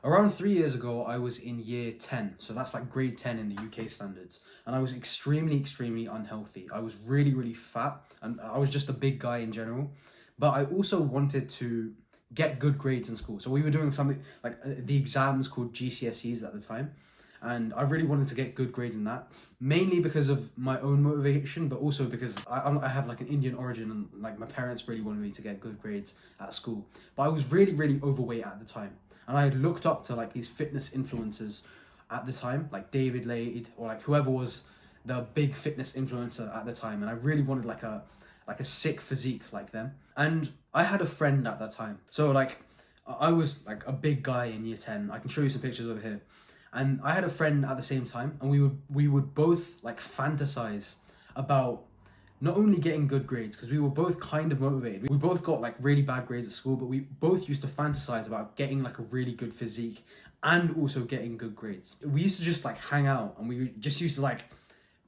Around 3 years ago, I was in year 10. So that's like grade 10 in the UK standards. And I was extremely unhealthy. I was really fat, and I was just a big guy in general. But I also wanted to get good grades in school. So we were doing something like the exams called GCSEs at the time. And I really wanted to get good grades in that, mainly because of my own motivation, but also because I have like an Indian origin, and like my parents really wanted me to get good grades at school. But I was really overweight at the time, and I had looked up to like these fitness influencers at the time, like David Lade or like whoever was the big fitness influencer at the time, and I really wanted like a sick physique like them. And I had a friend at that time, so like I was like a big guy in year 10. I can show you some pictures over here. And I had a friend at the same time, and we would both like fantasize about not only getting good grades, because we were both kind of motivated. We both got like really bad grades at school, but we both used to fantasize about getting like a really good physique and also getting good grades. We used to just like hang out, and we just used to like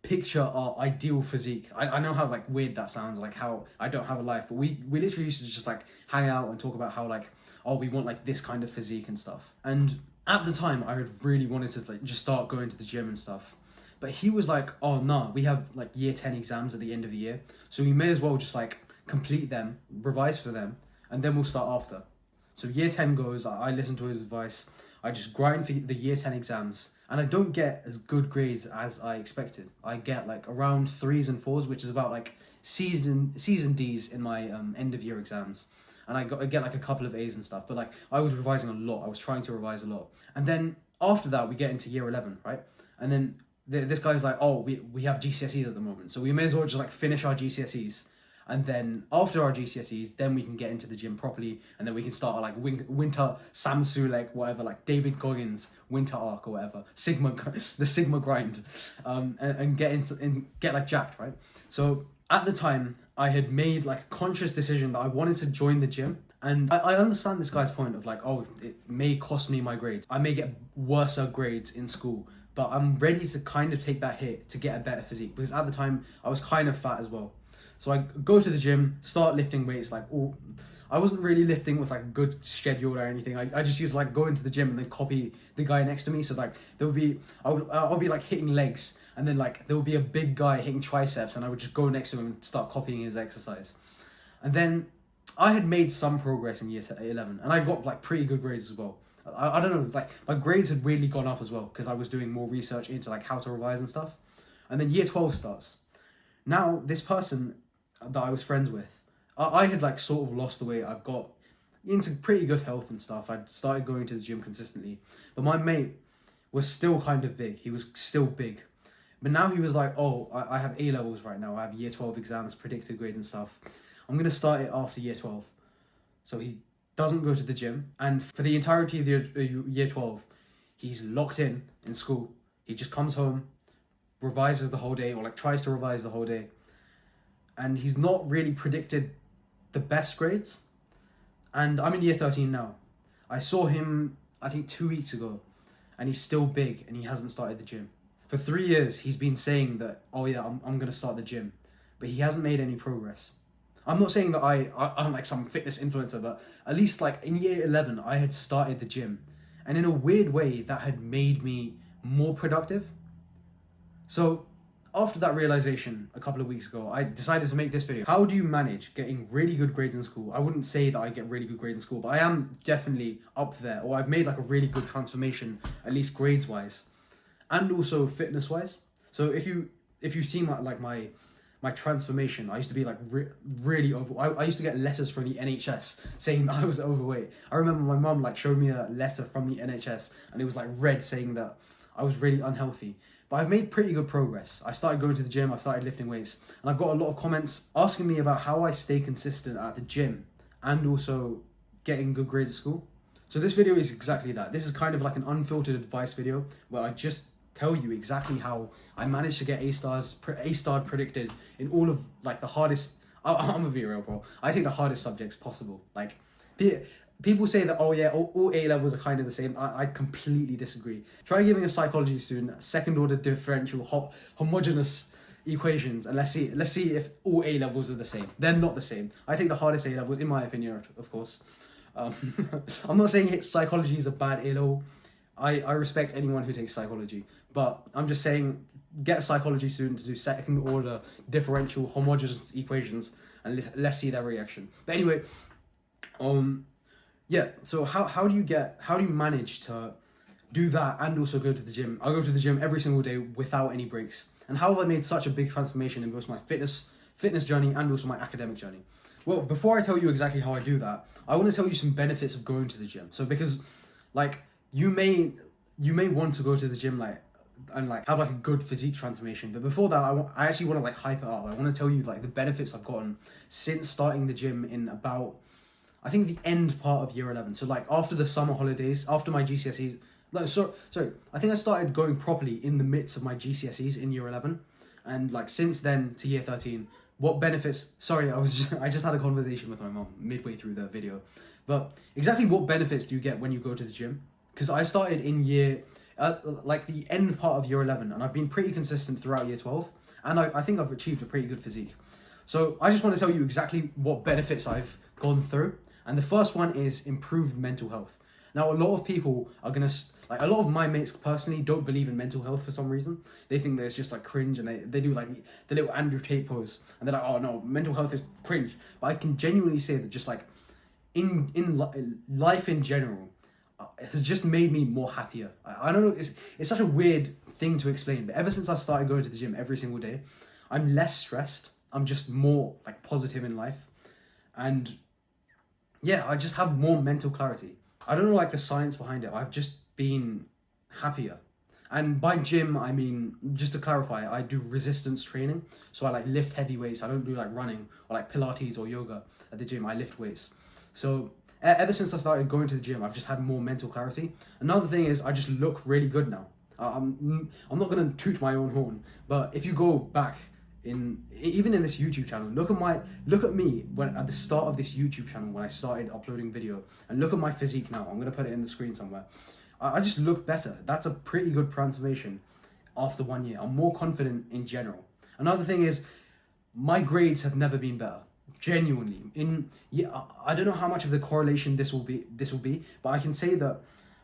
picture our ideal physique. I know how like weird that sounds, like how I don't have a life, but we literally used to just like hang out and talk about how like, oh, we want like this kind of physique and stuff. And at the time, I had really wanted to like just start going to the gym and stuff. But he was like, oh no, we have like year 10 exams at the end of the year, so we may as well just like complete them, revise for them, and then we'll start after. So year 10 goes, I listen to his advice, I just grind for the year 10 exams, and I don't get as good grades as I expected. I get like around 3s and 4s, which is about like season Ds in my end of year exams. And I get like a couple of A's and stuff, but like I was revising a lot. I was trying to revise a lot. And then after that, we get into year 11, right? And then this guy's like, oh, we have GCSEs at the moment, so we may as well just like finish our GCSEs. And then after our GCSEs, then we can get into the gym properly, and then we can start our like winter Samsu, like whatever, like David Goggins winter arc or whatever, the Sigma grind, and get like jacked, right? So at the time, I had made like a conscious decision that I wanted to join the gym. And I understand this guy's point of like, oh, it may cost me my grades. I may get worse grades in school, but I'm ready to kind of take that hit to get a better physique, because at the time I was kind of fat as well. So I go to the gym, start lifting weights, like I wasn't really lifting with like a good schedule or anything. I just used to like go into the gym and then copy the guy next to me. So like I'll be like hitting legs, and then like there would be a big guy hitting triceps, and I would just go next to him and start copying his exercise. And then I had made some progress in year 11, and I got like pretty good grades as well. I don't know, like my grades had weirdly gone up as well, because I was doing more research into like how to revise and stuff. And then year 12 starts. Now this person that I was friends with, I had like sort of lost the weight. I've got into pretty good health and stuff. I'd started going to the gym consistently, but my mate was still kind of big. He was still big. But now he was like, oh, I have A levels right now. I have year 12 exams, predicted grade and stuff. I'm going to start it after year 12. So he doesn't go to the gym. And for the entirety of the year 12, he's locked in school. He just comes home, revises the whole day, or like tries to revise the whole day. And he's not really predicted the best grades. And I'm in year 13 now. I saw him, I think 2 weeks ago, and he's still big, and he hasn't started the gym. For 3 years, he's been saying that, oh yeah, I'm going to start the gym, but he hasn't made any progress. I'm not saying that I'm like some fitness influencer, but at least like in year 11, I had started the gym. And in a weird way, that had made me more productive. So after that realization a couple of weeks ago, I decided to make this video. How do you manage getting really good grades in school? I wouldn't say that I get really good grades in school, but I am definitely up there, or I've made like a really good transformation, at least grades wise, and also fitness wise. So if you've seen my transformation, I used to be like really over. I used to get letters from the NHS saying that I was overweight. I remember my mum like showed me a letter from the NHS, and it was like red saying that I was really unhealthy. But I've made pretty good progress. I started going to the gym, I've started lifting weights, and I've got a lot of comments asking me about how I stay consistent at the gym and also getting good grades at school. So this video is exactly that. This is kind of like an unfiltered advice video where I just tell you exactly how I managed to get A-star predicted in all of like the hardest, I'm gonna be real, bro. I think the hardest subjects possible. Like people say that, oh yeah, all A levels are kind of the same. I completely disagree. Try giving a psychology student second order differential homogeneous equations, and let's see if all A levels are the same. They're not the same. I think the hardest A levels, in my opinion, of course, I'm not saying psychology is a bad ill. I respect anyone who takes psychology, but I'm just saying get a psychology student to do second order differential homogeneous equations and let's see their reaction. But anyway, yeah. So how do you manage to do that and also go to the gym? I go to the gym every single day without any breaks. And how have I made such a big transformation in both my fitness journey and also my academic journey? Well, before I tell you exactly how I do that, I want to tell you some benefits of going to the gym. So because like you may want to go to the gym and have like a good physique transformation, but before that I actually want to like hype it up. I want to tell you like the benefits I've gotten since starting the gym in about, I think, the end part of year 11. So like after the summer holidays, after my GCSEs. No, sorry. I think I started going properly in the midst of my GCSEs in year 11, and like since then to year 13. What benefits? Sorry, I just had a conversation with my mom midway through the video, but exactly what benefits do you get when you go to the gym? Because I started in like the end part of year 11, and I've been pretty consistent throughout year 12, and I think I've achieved a pretty good physique. So I just want to tell you exactly what benefits I've gone through, and the first one is improved mental health. Now, a lot of people are gonna a lot of my mates personally don't believe in mental health for some reason. They think that it's just like cringe, and they do like the little Andrew Tate pose, and they're like, oh no, mental health is cringe. But I can genuinely say that just like in life in general, has just made me more happier. I don't know, it's such a weird thing to explain, but ever since I started going to the gym every single day, I'm less stressed. I'm just more like positive in life, and yeah, I just have more mental clarity. I don't know like the science behind it. I've just been happier. And by gym, I mean, just to clarify, I do resistance training. So I like lift heavy weights. I don't do like running or like Pilates or yoga at the gym. I lift weights. So ever since I started going to the gym, I've just had more mental clarity. Another thing is I just look really good now. I'm not going to toot my own horn, but if you go back even in this YouTube channel, look at me when at the start of this YouTube channel when I started uploading video, and look at my physique now. I'm gonna put it in the screen somewhere. I just look better. That's a pretty good transformation after 1 year. I'm more confident in general. Another thing is my grades have never been better. Genuinely, I don't know how much of the correlation this will be, but I can say that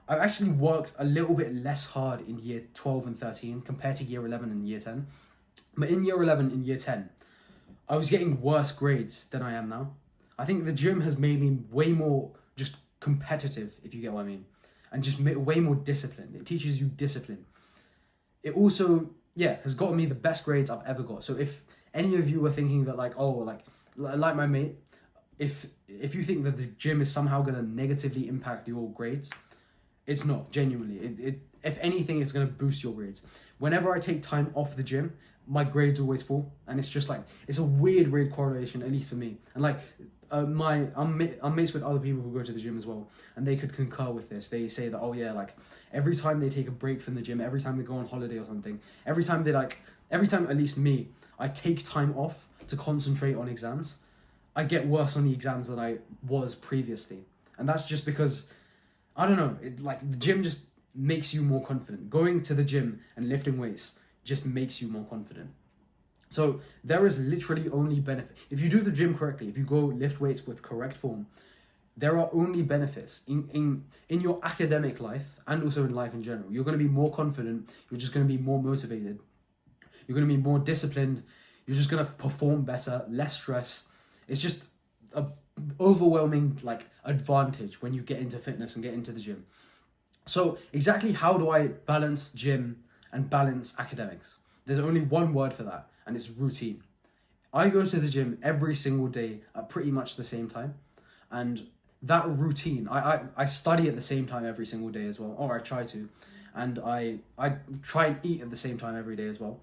I've actually worked a little bit less hard in year 12 and 13 compared to year 11 and year 10. But in year 11 and year 10, I was getting worse grades than I am now. I think the gym has made me way more just competitive, if you get what I mean, and just way more disciplined. It teaches you discipline. It also, has gotten me the best grades I've ever got. So if any of you were thinking that like my mate, if you think that the gym is somehow going to negatively impact your grades, it's not, genuinely. It if anything, it's going to boost your grades. Whenever I take time off the gym, my grades always fall, and it's just like, it's a weird correlation, at least for me. And like I'm mates with other people who go to the gym as well, and they could concur with this. They say that, oh yeah, like every time they take a break from the gym, every time they go on holiday or something, every time at least me, I take time off to concentrate on exams, I get worse on the exams than I was previously. And that's just because, I don't know, the gym just makes you more confident. Going to the gym and lifting weights just makes you more confident. So there is literally only benefit. If you do the gym correctly, if you go lift weights with correct form, there are only benefits in your academic life and also in life in general. You're going to be more confident. You're just going to be more motivated. You're going to be more disciplined. You're just going to perform better, less stress. It's just a overwhelming advantage when you get into fitness and get into the gym. So exactly how do I balance gym and balance academics? There's only one word for that, and it's routine. I go to the gym every single day at pretty much the same time, and that routine, I study at the same time every single day as well, or I try to, and I try and eat at the same time every day as well.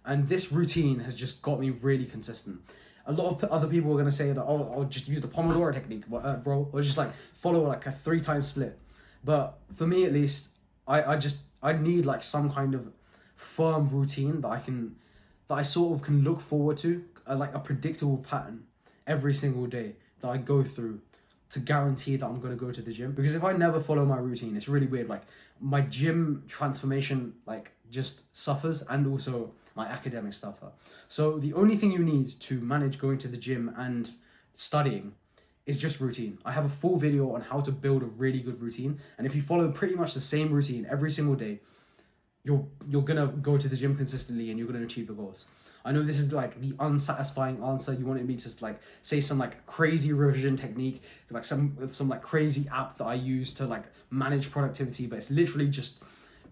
And this routine has just got me really consistent. A lot of other people are going to say that, oh, I'll just use the Pomodoro technique, bro, or just follow a 3-time split. But for me, at least, I need some kind of firm routine that I sort of can look forward to, a predictable pattern every single day that I go through to guarantee that I'm going to go to the gym. Because if I never follow my routine, it's really weird. My gym transformation just suffers, and also my academic suffer. So the only thing you need to manage going to the gym and studying is just routine. I have a full video on how to build a really good routine, and if you follow pretty much the same routine every single day, you're gonna go to the gym consistently and you're gonna achieve your goals. I know this is like the unsatisfying answer. You wanted me to like say some like crazy revision technique, like some like crazy app that I use to like manage productivity, but it's literally just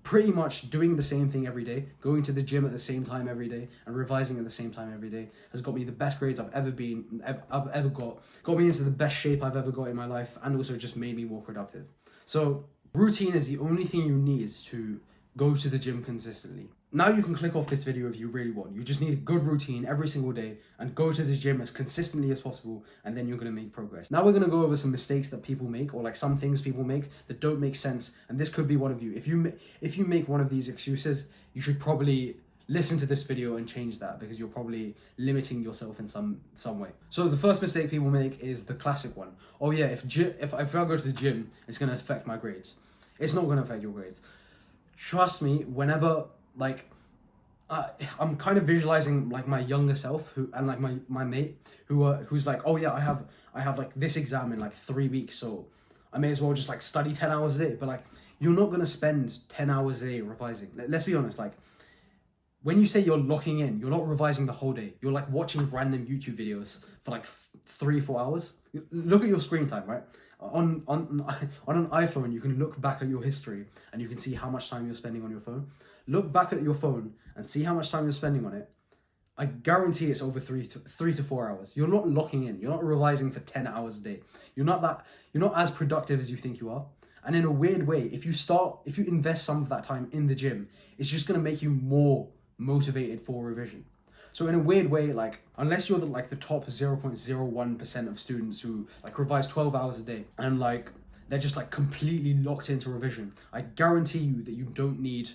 pretty much doing the same thing every day, going to the gym at the same time every day, and revising at the same time every day has got me the best grades I've ever got me into the best shape I've ever got in my life, and also just made me more productive. So routine is the only thing you need to go to the gym consistently. Now you can click off this video if you really want. You just need a good routine every single day and go to the gym as consistently as possible, and then you're going to make progress. Now we're going to go over some mistakes that people make, or like some things people make that don't make sense, and this could be one of you. If you make one of these excuses, you should probably listen to this video and change that, because you're probably limiting yourself in some way. So the first mistake people make is the classic one. Oh yeah, if I go to the gym, it's going to affect my grades. It's not going to affect your grades. Trust me, whenever like I'm kind of visualizing like my younger self and like my mate who's like, oh yeah, I have like this exam in like 3 weeks, so I may as well just like study 10 hours a day. But like, you're not going to spend 10 hours a day revising. Let's be honest, like when you say you're locking in, you're not revising the whole day. You're like watching random YouTube videos for like 3-4 hours. Look at your screen time, right? On an iPhone, you can look back at your history and you can see how much time you're spending on your phone. Look back at your phone and see how much time you're spending on it. I guarantee it's over 3 to 4 hours. You're not locking in. You're not revising for 10 hours a day. You're not as productive as you think you are. And in a weird way, if you invest some of that time in the gym, it's just going to make you more motivated for revision. So in a weird way, like, unless you're the top 0.01% of students who like revise 12 hours a day and like they're just like completely locked into revision, I guarantee you that you don't need,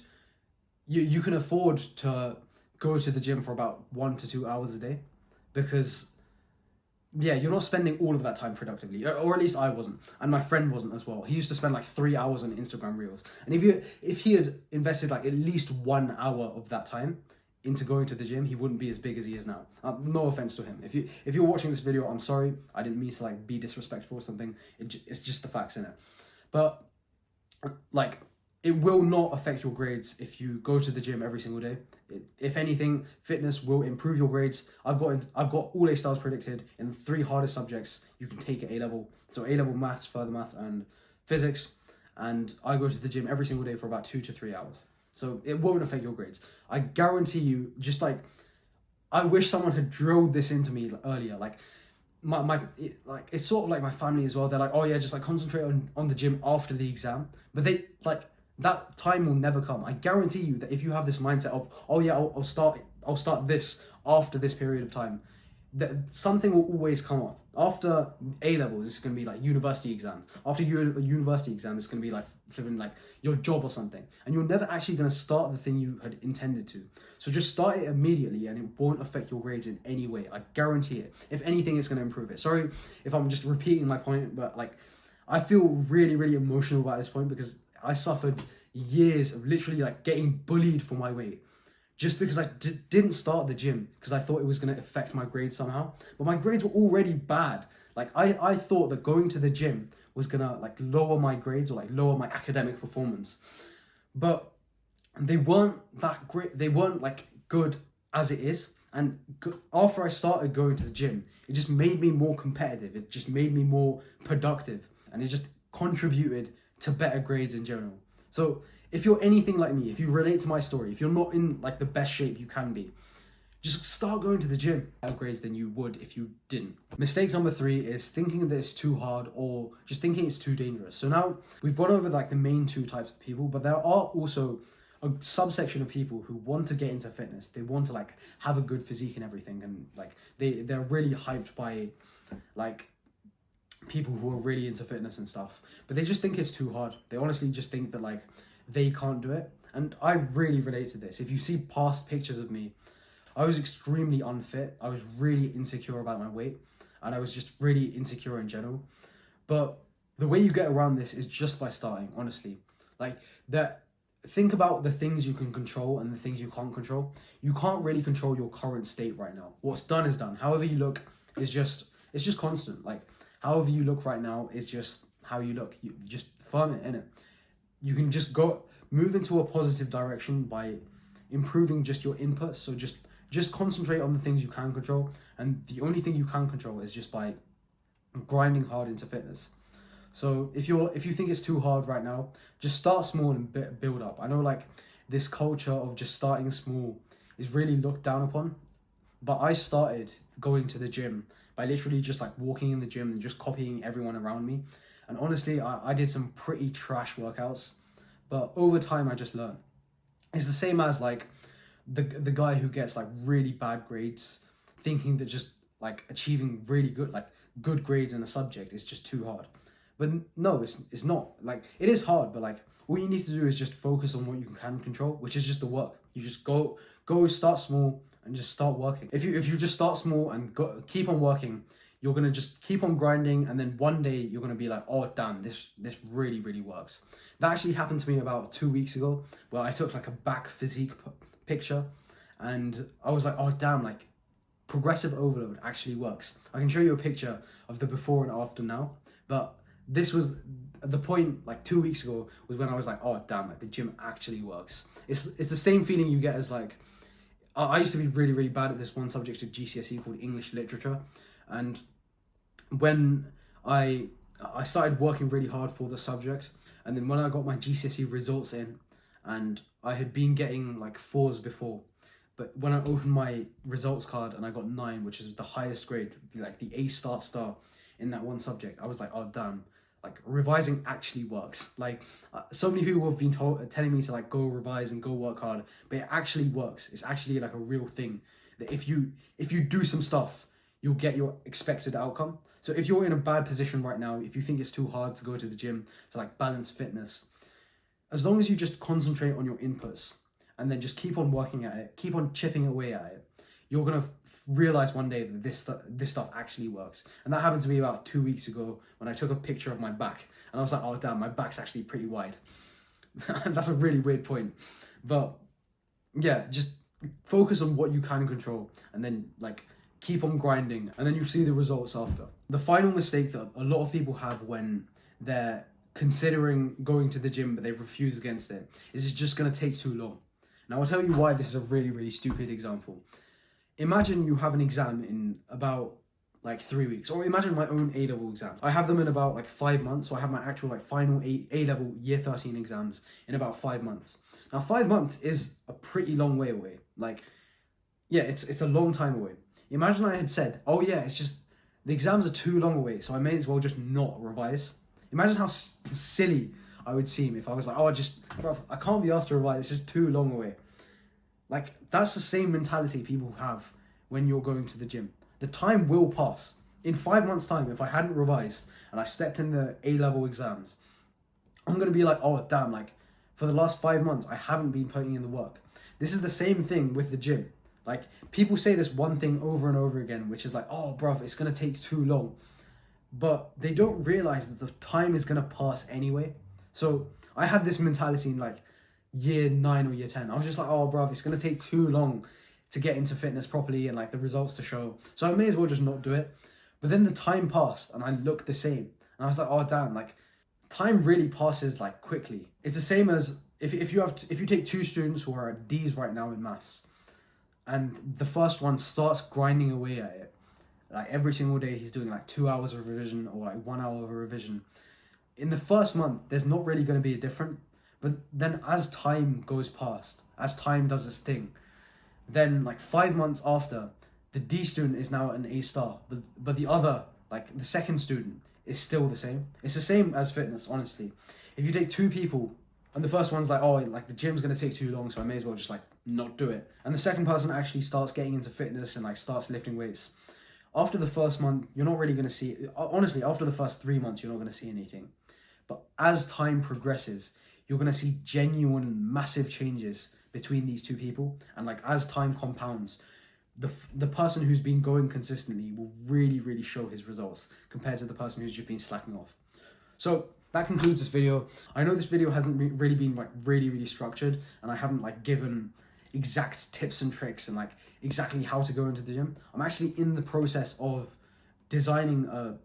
you can afford to go to the gym for about 1 to 2 hours a day, because yeah, you're not spending all of that time productively, or at least I wasn't, and my friend wasn't as well. He used to spend like 3 hours on Instagram Reels, and if he had invested like at least 1 hour of that time into going to the gym, he wouldn't be as big as he is now. No offense to him. If you're watching this video, I'm sorry. I didn't mean to like be disrespectful or something. It's just the facts in it. But like, it will not affect your grades if you go to the gym every single day. If anything, fitness will improve your grades. I've got all A stars predicted in the 3 hardest subjects you can take at A level. So A level maths, further maths, and physics. And I go to the gym every single day for about 2 to 3 hours. So it won't affect your grades. I guarantee you. Just like, I wish someone had drilled this into me earlier. Like it's sort of like my family as well. They're like, oh yeah, just like concentrate on the gym after the exam. But they like, that time will never come. I guarantee you that if you have this mindset of, oh yeah, I'll start this after this period of time, that something will always come up. After A levels, it's going to be like university exams. After a university exam, it's going to be like flipping like your job or something. And you're never actually going to start the thing you had intended to. So just start it immediately and it won't affect your grades in any way. I guarantee it. If anything, it's going to improve it. Sorry if I'm just repeating my point, but like, I feel really, really emotional about this point, because I suffered years of literally like getting bullied for my weight, just because I didn't start the gym because I thought it was going to affect my grades somehow. But my grades were already bad. Like I thought that going to the gym was going to like lower my grades or like lower my academic performance. But they weren't that great. They weren't like good as it is. And after I started going to the gym, it just made me more competitive. It just made me more productive. And it just contributed to better grades in general. So if you're anything like me, if you relate to my story, if you're not in like the best shape you can be, just start going to the gym. Better grades than you would if you didn't. Mistake number 3 is thinking that it's too hard, or just thinking it's too dangerous. So now we've gone over like the main 2 types of people, but there are also a subsection of people who want to get into fitness. They want to like have a good physique and everything, and like they're really hyped by like people who are really into fitness and stuff, but they just think it's too hard. They honestly just think that like they can't do it. And I really relate to this. If you see past pictures of me, I was extremely unfit. I was really insecure about my weight, and I was just really insecure in general. But the way you get around this is just by starting, honestly. Like, think about the things you can control and the things you can't control. You can't really control your current state right now. What's done is done. However you look is it's just constant. Like, however you look right now is just how you look. You just firm it in it. You can just move into a positive direction by improving just your inputs. So just concentrate on the things you can control, and the only thing you can control is just by grinding hard into fitness. So if you think it's too hard right now, just start small and build up. I know like this culture of just starting small is really looked down upon, but I started going to the gym by literally just like walking in the gym and just copying everyone around me. And honestly, I did some pretty trash workouts, but over time I just learned. It's the same as like the guy who gets like really bad grades, thinking that just like achieving really good grades in a subject is just too hard. But no, it's not. Like, it is hard, but like all you need to do is just focus on what you can control, which is just the work. You just go start small and just start working. If you just start small and keep on working, you're gonna just keep on grinding, and then one day you're gonna be like, oh damn, this really works. That actually happened to me about 2 weeks ago, where I took like a back physique picture, and I was like, oh damn, like progressive overload actually works. I can show you a picture of the before and after now, but this was the point like 2 weeks ago, was when I was like, oh damn, like the gym actually works. It's the same feeling you get as like, I used to be really bad at this one subject at GCSE called English literature, and when I started working really hard for the subject, and then when I got my GCSE results in, and I had been getting like 4s before, but when I opened my results card and I got 9, which is the highest grade, like the A star in that one subject, I was like, oh damn, like revising actually works. Like so many people have been telling me to like go revise and go work hard, but it actually works. It's actually like a real thing that if you do some stuff, you'll get your expected outcome. So if you're in a bad position right now, if you think it's too hard to go to the gym to like balance fitness, as long as you just concentrate on your inputs and then just keep on working at it, keep on chipping away at it, you're gonna realize one day that this stuff actually works. And that happened to me about 2 weeks ago when I took a picture of my back, and I was like, oh damn, my back's actually pretty wide. That's a really weird point, but yeah, just focus on what you can control, and then like keep on grinding, and then you see the results after. The final mistake that a lot of people have when they're considering going to the gym but they refuse against it is it's just going to take too long. Now I'll tell you why this is a really stupid example. Imagine you have an exam in about like 3 weeks, or imagine my own A-level exams. I have them in about like 5 months, so I have my actual like final A-level year 13 exams in about 5 months. Now 5 months is a pretty long way away. Like, yeah, it's a long time away. Imagine I had said, oh yeah, it's just the exams are too long away, so I may as well just not revise. Imagine how silly I would seem if I was like, oh, bro, I can't be asked to revise, it's just too long away. Like, that's the same mentality people have when you're going to the gym. The time will pass. In 5 months' time, if I hadn't revised and I stepped in the A-level exams, I'm going to be like, oh, damn, like, for the last 5 months, I haven't been putting in the work. This is the same thing with the gym. Like, people say this one thing over and over again, which is like, oh, bruv, it's going to take too long. But they don't realize that the time is going to pass anyway. So I had this mentality in like year 9 or year 10. I was just like, oh, bruv, it's going to take too long to get into fitness properly and like the results to show. So I may as well just not do it. But then the time passed and I looked the same. And I was like, oh, damn, like time really passes like quickly. It's the same as if you take 2 students who are at D's right now in maths, and the first one starts grinding away at it. Like every single day he's doing like 2 hours of revision or like 1 hour of a revision. In the first month, there's not really going to be a difference. But then as time goes past, as time does its thing, then like 5 months after, the D student is now an A star. But the other, like the second student, is still the same. It's the same as fitness, honestly. If you take 2 people, and the first one's like, oh, like the gym's going to take too long, so I may as well just like not do it. And the second person actually starts getting into fitness and like starts lifting weights. After the first month, you're not really going to see, honestly, after the first 3 months, you're not going to see anything. But as time progresses, you're going to see genuine massive changes between these 2 people. And like as time compounds, the person who's been going consistently will really show his results compared to the person who's just been slacking off. So that concludes this video. I know this video hasn't really been like really structured, and I haven't like given exact tips and tricks and like exactly how to go into the gym. I'm actually in the process of designing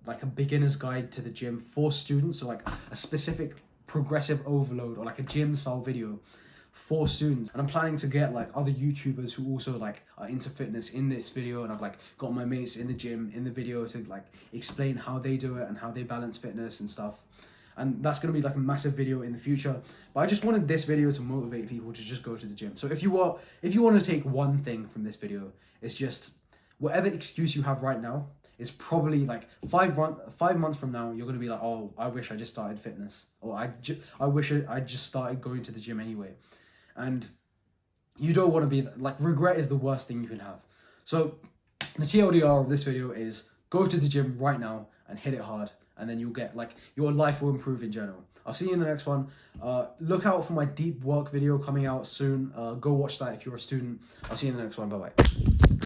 like a beginner's guide to the gym for students, so like a specific progressive overload or like a gym style video for students. And I'm planning to get like other YouTubers who also like are into fitness in this video, and I've like got my mates in the gym in the video to like explain how they do it and how they balance fitness and stuff. And that's going to be like a massive video in the future. But I just wanted this video to motivate people to just go to the gym. So if you want to take one thing from this video, it's just whatever excuse you have right now is probably like 5 months from now, you're going to be like, oh, I wish I just started fitness, or I wish I just started going to the gym anyway. And you don't want to be like, regret is the worst thing you can have. So the TLDR of this video is go to the gym right now and hit it hard, and then you'll get like, your life will improve in general. I'll see you in the next one. Look out for my deep work video coming out soon. Go watch that if you're a student. I'll see you in the next one. Bye bye.